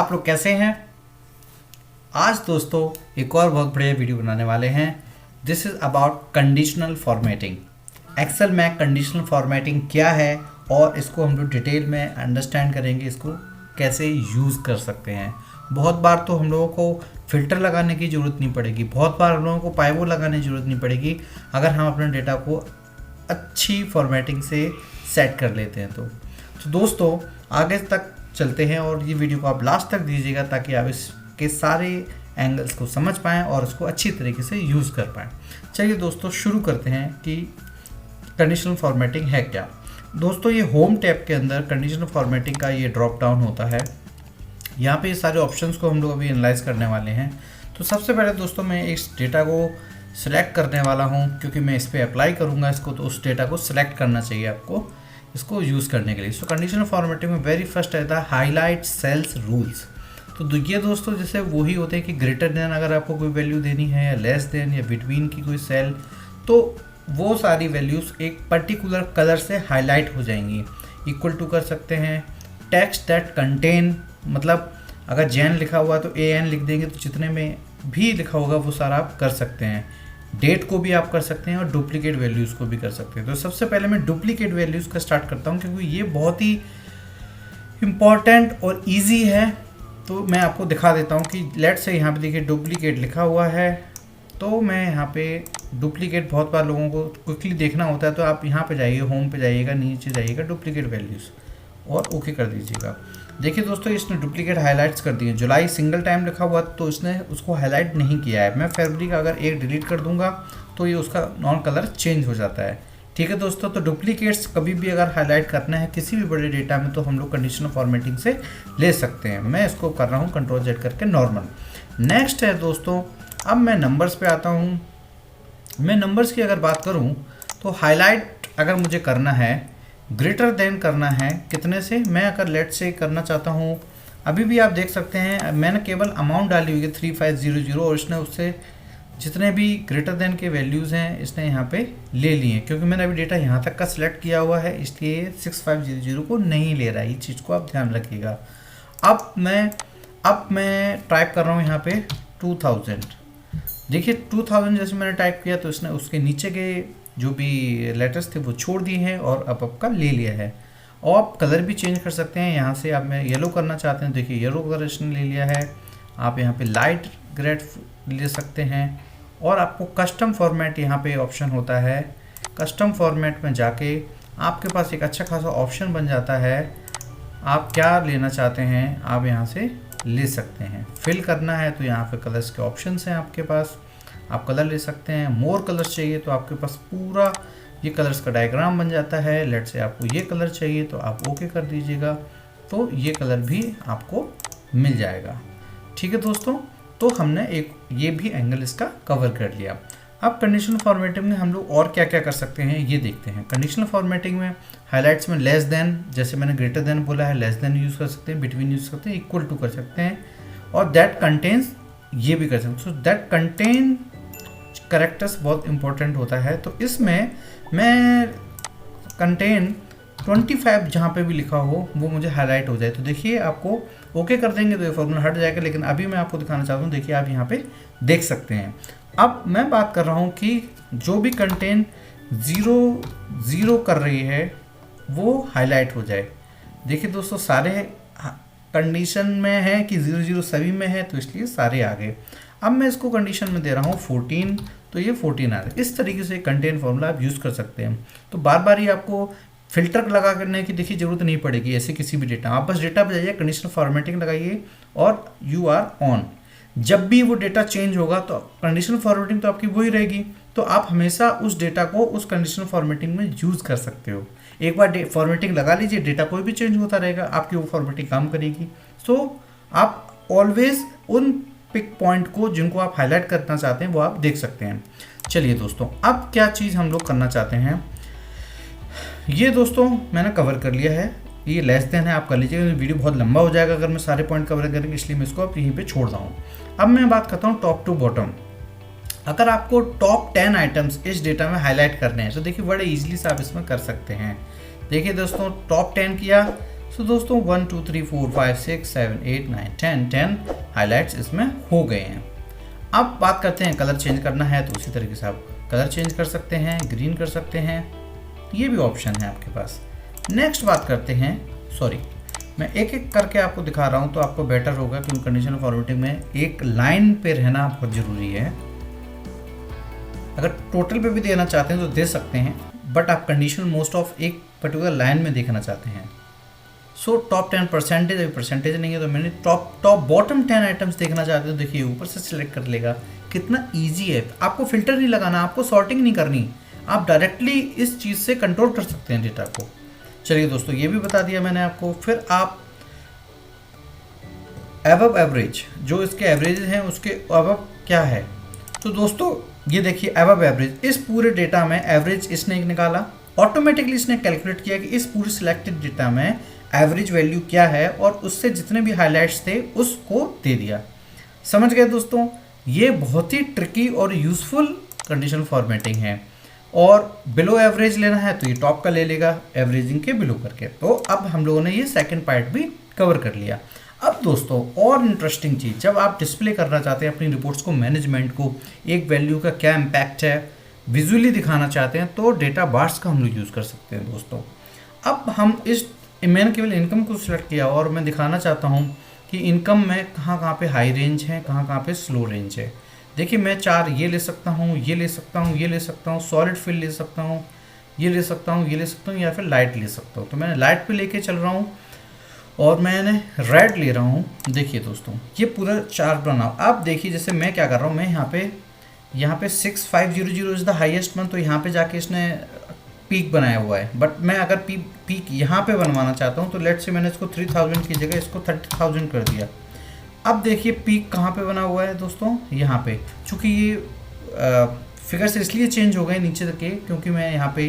आप लोग कैसे हैं। आज दोस्तों एक और बहुत बढ़िया वीडियो बनाने वाले हैं। This is about conditional formatting. Excel में कंडीशनल फॉर्मेटिंग क्या है और इसको हम लोग डिटेल में अंडरस्टैंड करेंगे, इसको कैसे यूज़ कर सकते हैं। बहुत बार तो हम लोगों को फ़िल्टर लगाने की ज़रूरत नहीं पड़ेगी, बहुत बार हम लोगों को पाइवोट लगाने की ज़रूरत नहीं पड़ेगी अगर हम अपने डेटा को अच्छी फॉर्मेटिंग से सेट कर लेते हैं। तो दोस्तों आगे तक चलते हैं और ये वीडियो को आप लास्ट तक दीजिएगा ताकि आप इसके सारे एंगल्स को समझ पाएँ और इसको अच्छी तरीके से यूज़ कर पाएँ। चलिए दोस्तों शुरू करते हैं कि कंडीशनल फॉर्मेटिंग है क्या। दोस्तों ये होम टैब के अंदर कंडीशनल फॉर्मेटिंग का ये ड्रॉप डाउन होता है। यहाँ पे ये सारे ऑप्शंस को हम लोग अभी एनालाइज करने वाले हैं। तो सबसे पहले दोस्तों मैं इस डेटा को सिलेक्ट करने वाला हूँ क्योंकि मैं इस पर अप्लाई करूँगा इसको, तो उस डेटा को सिलेक्ट करना चाहिए आपको इसको यूज़ करने के लिए। सो कंडीशनल फॉर्मेटिंग में वेरी फर्स्ट रहता है हाईलाइट सेल्स रूल्स। तो ये दोस्तों जैसे वही होते हैं कि ग्रेटर देन अगर आपको कोई वैल्यू देनी है या लेस देन या बिटवीन की कोई सेल, तो वो सारी वैल्यूज़ एक पर्टिकुलर कलर से हाईलाइट हो जाएंगी। इक्वल टू कर सकते हैं। टेक्स्ट दैट कंटेन, मतलब अगर जैन लिखा हुआ है तो AN लिख देंगे, तो जितने में भी लिखा होगा वो सारा आप कर सकते हैं। डेट को भी आप कर सकते हैं और डुप्लीकेट वैल्यूज़ को भी कर सकते हैं। तो सबसे पहले मैं डुप्लीकेट वैल्यूज़ का स्टार्ट करता हूँ क्योंकि ये बहुत ही इम्पॉर्टेंट और ईजी है। तो मैं आपको दिखा देता हूँ कि लेट से यहाँ पे देखिए डुप्लीकेट लिखा हुआ है, तो मैं यहाँ पे डुप्लीकेट बहुत बार लोगों को क्विकली देखना होता है, तो आप यहाँ पे जाइए, होम पे जाइएगा, नीचे जाइएगा डुप्लीकेट वैल्यूज़ और ओके कर दीजिएगा। देखिए दोस्तों इसने डुप्लीकेट हाईलाइट्स कर दिए। जुलाई सिंगल टाइम लिखा हुआ तो इसने उसको हाईलाइट नहीं किया है। मैं फरवरी का अगर एक डिलीट कर दूंगा तो ये उसका नॉन कलर चेंज हो जाता है। ठीक है दोस्तों, तो डुप्लीकेट्स कभी भी अगर हाईलाइट करना है किसी भी बड़े डेटा में तो हम लोग कंडीशनल फॉर्मेटिंग से ले सकते हैं। मैं इसको कर रहा हूँ Ctrl+Z करके नॉर्मल। नेक्स्ट है दोस्तों, अब मैं नंबर्स पे आता हूँ। मैं नंबर्स की अगर बात करूँ तो हाईलाइट अगर मुझे करना है, ग्रेटर देन करना है कितने से, मैं अगर लेट से करना चाहता हूँ, अभी भी आप देख सकते हैं मैंने केवल अमाउंट डाली हुई है 3500 और इसने उससे जितने भी ग्रेटर देन के वैल्यूज़ हैं इसने यहाँ पे ले लिए हैं। क्योंकि मैंने अभी डेटा यहाँ तक का सिलेक्ट किया हुआ है इसलिए 6500 को नहीं ले रहा है। ये चीज़ को आप ध्यान रखिएगा। अब मैं टाइप कर रहा हूँ यहाँ पे 2000। देखिए 2000 जैसे मैंने टाइप किया तो इसने उसके नीचे के जो भी लेटर्स थे वो छोड़ दिए हैं और अब आपका ले लिया है। और आप कलर भी चेंज कर सकते हैं। यहाँ से आप मैं येलो करना चाहते हैं, देखिए येलो कलर इसने ले लिया है। आप यहाँ पे लाइट ग्रेड ले सकते हैं और आपको कस्टम फॉर्मेट यहाँ पे ऑप्शन होता है। कस्टम फॉर्मेट में जाके आपके पास एक अच्छा खासा ऑप्शन बन जाता है। आप क्या लेना चाहते हैं आप यहाँ से ले सकते हैं। फिल करना है तो यहाँ पे कलर्स के ऑप्शन हैं आपके पास, आप कलर ले सकते हैं। मोर कलर्स चाहिए तो आपके पास पूरा ये कलर्स का डायग्राम बन जाता है। लेट से आपको ये कलर चाहिए तो आप ओके कर दीजिएगा, तो ये कलर भी आपको मिल जाएगा। ठीक है दोस्तों, तो हमने एक ये भी एंगल इसका कवर कर लिया। अब कंडीशनल फॉर्मेटिंग में हम लोग और क्या क्या कर सकते हैं ये देखते हैं। कंडीशनल फॉर्मेटिंग में हाईलाइट्स में लेस देन, जैसे मैंने ग्रेटर देन बोला है, लेस देन यूज़ कर सकते हैं, बिटवीन यूज़ कर सकते हैं, इक्वल टू कर सकते हैं और दैट कंटेन्स ये भी कर सकते हैं। सो दैट कंटेन कैरेक्टर्स बहुत इंपॉर्टेंट होता है। तो इसमें मैं कंटेन 25 जहाँ पे भी लिखा हो वो मुझे हाईलाइट हो जाए। तो देखिए आपको ओके कर देंगे तो ये फॉर्मूला हट जाएगा। लेकिन अभी मैं आपको दिखाना चाहता हूँ, देखिए आप यहाँ पे देख सकते हैं। अब मैं बात कर रहा हूँ कि जो भी कंटेन 0 कर रही है वो हाईलाइट हो जाए। देखिए दोस्तों सारे कंडीशन में है कि 0 सभी में है तो इसलिए सारे आ गए। अब मैं इसको कंडीशन में दे रहा हूँ 14, तो ये 14 आ रहा है। इस तरीके से कंटेन फॉर्मूला आप यूज़ कर सकते हैं। तो बार बार ही आपको फिल्टर लगा करने की देखिए ज़रूरत नहीं पड़ेगी ऐसे किसी भी डेटा। आप बस डेटा पर जाइए, कंडीशनल फॉर्मेटिंग लगाइए और यू आर ऑन। जब भी वो डेटा चेंज होगा तो कंडीशनल फॉर्मेटिंग तो आपकी वही रहेगी, तो आप हमेशा उस डेटा को उस कंडीशनल फॉर्मेटिंग में यूज़ कर सकते हो। एक बार फॉर्मेटिंग लगा लीजिए, डेटा कोई भी चेंज होता रहेगा, आपकी वो फॉर्मेटिंग काम करेगी। सो आप ऑलवेज उन पिक पॉइंट को जिनको आप हाईलाइट करना चाहते हैं वो आप देख सकते हैं। चलिए दोस्तों अब क्या चीज़ हम लोग करना चाहते हैं, ये दोस्तों मैंने कवर कर लिया है। ये लेस देन है, आप कर लीजिएगा, वीडियो बहुत लंबा हो जाएगा अगर मैं सारे पॉइंट कवर करेंगे, इसलिए मैं इसको अब यहीं पे छोड़ रहा हूँ। अब मैं बात करता हूँ टॉप टू बॉटम। अगर आपको टॉप 10 आइटम्स इस डेटा में हाईलाइट करने हैं तो देखिए बड़े ईजिली से आप इसमें कर सकते हैं। देखिए दोस्तों टॉप 10 किया, सो दोस्तों 1 2 3 4 5 6 7 8 9 10 हाईलाइट्स इसमें हो गए हैं। अब बात करते हैं कलर चेंज करना है तो उसी तरीके से आप कलर चेंज कर सकते हैं, ग्रीन कर सकते हैं, ये भी ऑप्शन है आपके पास। नेक्स्ट बात करते हैं, सॉरी मैं एक एक करके आपको दिखा रहा हूँ तो आपको बेटर होगा, क्योंकि कंडीशनल फॉर्मेटिंग में एक लाइन पे रहना बहुत ज़रूरी है। अगर टोटल पे भी देना चाहते हैं तो दे सकते हैं, बट आप कंडीशनल मोस्ट ऑफ एक पर्टिकुलर लाइन में देखना चाहते हैं। सो टॉप 10 परसेंटेज, अभी परसेंटेज नहीं है तो मैंने टॉप बॉटम 10 आइटम्स देखना चाहते हो, देखिए ऊपर से सिलेक्ट कर लेगा। कितना ईजी है, आपको फिल्टर नहीं लगाना, आपको सॉर्टिंग नहीं करनी, आप डायरेक्टली इस चीज़ से कंट्रोल कर सकते हैं डेटा को। चलिए दोस्तों ये भी बता दिया मैंने आपको। फिर आप अबव एवरेज, जो इसके एवरेज हैं उसके अबव क्या है, तो दोस्तों ये देखिए अबव एवरेज, इस पूरे डेटा में एवरेज इसने निकाला, ऑटोमेटिकली इसने कैलकुलेट किया कि इस पूरे सिलेक्टेड डेटा में एवरेज वैल्यू क्या है और उससे जितने भी हाइलाइट्स थे उसको दे दिया। समझ गए दोस्तों, ये बहुत ही ट्रिकी और यूजफुल कंडीशनल फॉर्मेटिंग है। और बिलो एवरेज लेना है तो ये टॉप का ले लेगा एवरेजिंग के बिलो करके। तो अब हम लोगों ने ये सेकंड पार्ट भी कवर कर लिया। अब दोस्तों और इंटरेस्टिंग चीज़, जब आप डिस्प्ले करना चाहते हैं अपनी रिपोर्ट्स को, मैनेजमेंट को, एक वैल्यू का क्या इम्पैक्ट है विजुअली दिखाना चाहते हैं, तो डेटा बार्स का हम लोग यूज़ कर सकते हैं दोस्तों। अब हम मैंने केवल इनकम को सिलेक्ट किया और मैं दिखाना चाहता हूँ कि इनकम में कहाँ कहाँ पे हाई रेंज है, कहाँ कहाँ पे स्लो रेंज है। देखिए मैं 4 ये ले सकता हूँ, ये ले सकता हूँ, ये ले सकता हूँ, सॉलिड फिल ले सकता हूँ, ये ले सकता हूँ, ये ले सकता हूँ, या फिर लाइट ले सकता हूँ। तो मैंने लाइट पे लेके चल रहा हूँ और मैंने रेड ले रहा हूँ। देखिए दोस्तों ये पूरा चार्ट बनाओ। आप देखिए जैसे मैं क्या कर रहा हूँ, मैं यहाँ पे 6500 इज़ द हाईएस्ट मंथ, तो यहाँ पे जाके इसने पीक बनाया हुआ है। बट मैं अगर पीक यहाँ पे बनवाना चाहता हूँ तो लेट से मैंने इसको 3000 की जगह इसको 30,000 कर दिया। अब देखिए पीक कहाँ पे बना हुआ है दोस्तों, यहाँ पे। चूँकि ये फिगर्स इसलिए चेंज हो गए नीचे तक के, क्योंकि मैं यहाँ पे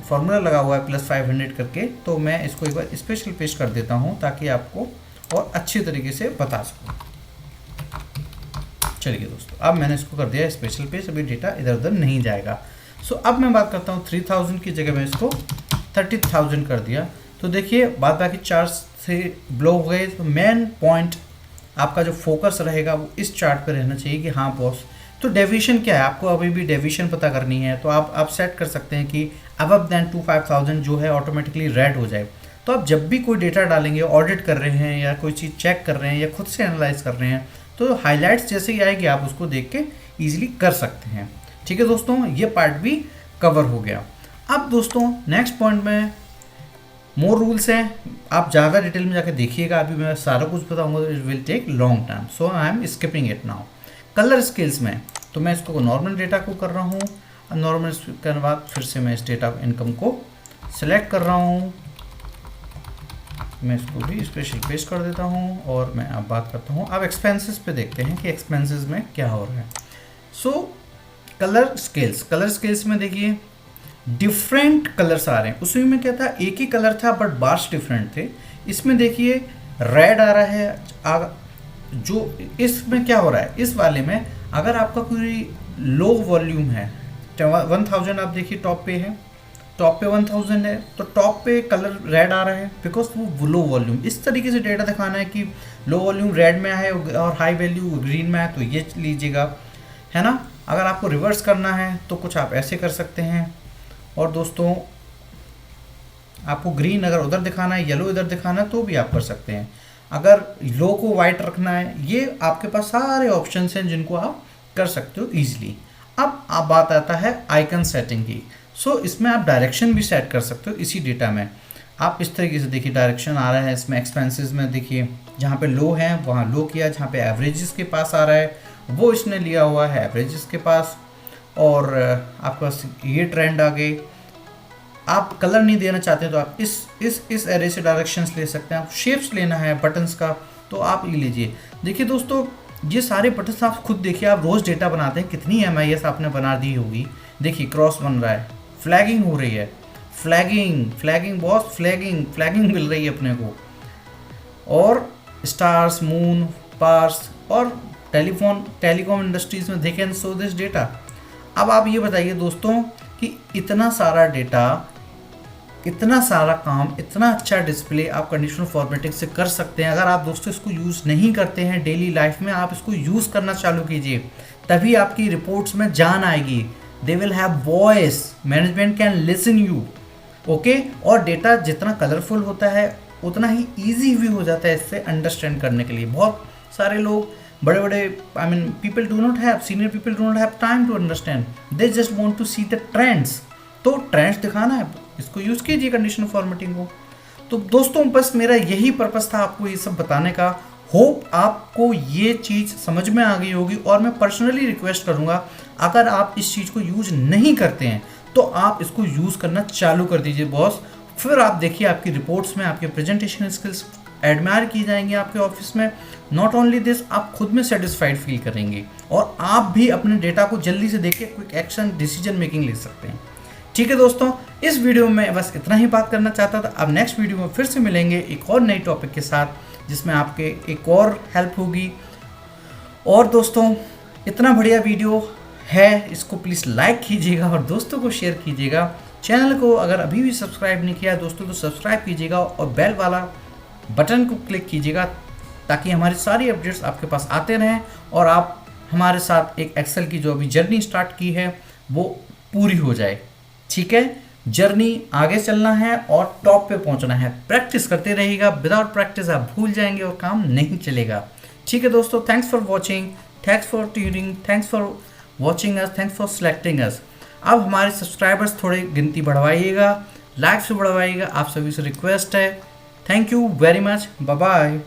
फॉर्मूला लगा हुआ है +500 करके, तो मैं इसको एक बार स्पेशल पेश कर देता हूँ ताकि आपको और अच्छे तरीके से बता सकूँ। चलिए दोस्तों अब मैंने इसको कर दिया स्पेशल पेश, अभी डेटा इधर उधर नहीं जाएगा। सो अब मैं बात करता हूँ 3000 की जगह मैं इसको 30,000 कर दिया। तो देखिए बाद बाकी 4 से ब्लो हो गए। तो मेन पॉइंट आपका जो फोकस रहेगा वो इस चार्ट पे रहना चाहिए कि हाँ बॉस। तो डेविएशन क्या है, आपको अभी भी डेविएशन पता करनी है, तो आप सेट कर सकते हैं कि अबव देन 25,000 जो है ऑटोमेटिकली रेड हो जाए। तो आप जब भी कोई डेटा डालेंगे, ऑडिट कर रहे हैं या कोई चीज़ चेक कर रहे हैं या खुद से एनालाइज कर रहे हैं, तो हाईलाइट्स जैसे ही आएगी आप उसको देख के ईजिली कर सकते हैं। ठीक है दोस्तों, ये पार्ट भी कवर हो गया। अब दोस्तों नेक्स्ट पॉइंट में मोर रूल्स हैं, आप ज़्यादा डिटेल में जाकर देखिएगा, अभी मैं सारा कुछ बताऊंगा तो it will take long time, so I am skipping it now. Colour scales में तो मैं इसको नॉर्मल डेटा को कर रहा हूँ, नॉर्मल करने बाद फिर से मैं इस डेटा इनकम को सिलेक्ट कर रहा हूँ, मैं इसको भी स्पेशल पेश कर देता हूँ और मैं अब बात करता हूँ। अब एक्सपेंसेस पे देखते हैं कि एक्सपेंसेस में क्या हो रहा है। सो कलर स्केल्स में देखिए डिफरेंट कलर्स आ रहे हैं। उसमें में क्या था, एक ही कलर था बट बार्स डिफरेंट थे। इसमें देखिए रेड आ रहा है। जो इसमें क्या हो रहा है, इस वाले में अगर आपका कोई लो वॉल्यूम है, 1000 आप देखिए टॉप पे है, टॉप पे 1000 है, तो टॉप पे कलर रेड आ रहा है बिकॉज वो लो वॉल्यूम। इस तरीके से डेटा दिखाना है कि लो वॉल्यूम रेड में है और हाई वैल्यू ग्रीन में है, तो ये लीजिएगा, है ना। अगर आपको रिवर्स करना है तो कुछ आप ऐसे कर सकते हैं। और दोस्तों आपको ग्रीन अगर उधर दिखाना है, येलो इधर दिखाना है, तो भी आप कर सकते हैं। अगर लो को वाइट रखना है, ये आपके पास सारे ऑप्शंस हैं जिनको आप कर सकते हो ईजिली। अब आप बात आता है आइकन सेटिंग की। सो इसमें आप डायरेक्शन भी सेट कर सकते हो इसी डेटा में। आप इस तरीके से देखिए डायरेक्शन आ रहा है इसमें। एक्सपेंसेस में देखिए जहाँ पे लो है वहाँ लो किया, जहाँ पे एवरेजेस के पास आ रहा है वो इसने लिया हुआ है एवरेजेस के पास, और आपके पास ये ट्रेंड आ गए। आप कलर नहीं देना चाहते तो आप इस एरे से डायरेक्शंस ले सकते हैं। आप शेप्स लेना है बटन्स का तो आप ये लीजिए। देखिए दोस्तों ये सारे बटन्स आप खुद देखिए, आप रोज़ डेटा बनाते हैं, कितनी MIS आपने बना दी होगी। देखिए क्रॉस बन रहा है, फ्लैगिंग हो रही है, फ्लैगिंग बॉस, फ्लैगिंग मिल रही है अपने को, और स्टार्स, मून, पार्स और टेलीकॉम इंडस्ट्रीज में they can show this data. अब आप ये बताइए दोस्तों कि इतना सारा डेटा इतना सारा काम, इतना अच्छा डिस्प्ले आप कंडीशनल फॉर्मेटिंग से कर सकते हैं। अगर आप दोस्तों इसको यूज़ नहीं करते हैं डेली लाइफ में, आप इसको यूज़ करना चालू कीजिए, तभी आपकी रिपोर्ट्स में जान आएगी। They will have voice, management can listen you, okay. और डेटा जितना कलरफुल होता है उतना ही ईजी भी हो जाता है इससे अंडरस्टैंड करने के लिए। बहुत सारे लोग बड़े बड़े I mean people do not have, senior people do not have time to understand, they just want to see the trends. तो ट्रेंड्स दिखाना है, इसको यूज़ कीजिए कंडीशनल फॉर्मेटिंग को। तो दोस्तों बस मेरा यही पर्पस था आपको ये सब बताने का। होप आपको ये चीज़ समझ में आ गई होगी। और मैं पर्सनली रिक्वेस्ट करूँगा, अगर आप इस चीज़ को यूज़ नहीं करते हैं तो आप इसको यूज़ करना चालू कर दीजिए बॉस। फिर आप देखिए आपकी रिपोर्ट्स में आपके प्रेजेंटेशन स्किल्स एडमायर की जाएंगी आपके ऑफिस में। नॉट ओनली दिस, आप खुद में सेटिस्फाइड फील करेंगे और आप भी अपने डेटा को जल्दी से देख के क्विक एक्शन डिसीजन मेकिंग ले सकते हैं। ठीक है दोस्तों, इस वीडियो में बस इतना ही बात करना चाहता था। अब नेक्स्ट वीडियो में फिर से मिलेंगे एक और नई टॉपिक के साथ, जिसमें आपके एक और हेल्प होगी। और दोस्तों इतना बढ़िया वीडियो है, इसको प्लीज़ लाइक कीजिएगा और दोस्तों को शेयर कीजिएगा। चैनल को अगर अभी भी सब्सक्राइब नहीं किया दोस्तों तो सब्सक्राइब कीजिएगा और बेल वाला बटन को क्लिक कीजिएगा, ताकि हमारी सारी अपडेट्स आपके पास आते रहें और आप हमारे साथ एक एक्सेल की जो अभी जर्नी स्टार्ट की है वो पूरी हो जाए। ठीक है, जर्नी आगे चलना है और टॉप पे पहुंचना है। प्रैक्टिस करते रहिएगा, विदाउट प्रैक्टिस आप भूल जाएंगे और काम नहीं चलेगा। ठीक है दोस्तों, thanks for watching, thanks for tuning, thanks for watching us, thanks for selecting us. अब हमारे सब्सक्राइबर्स थोड़े गिनती बढ़वाइएगा, लाइक्स भी बढ़वाइएगा, आप सभी से रिक्वेस्ट है। Thank you very much, bye bye.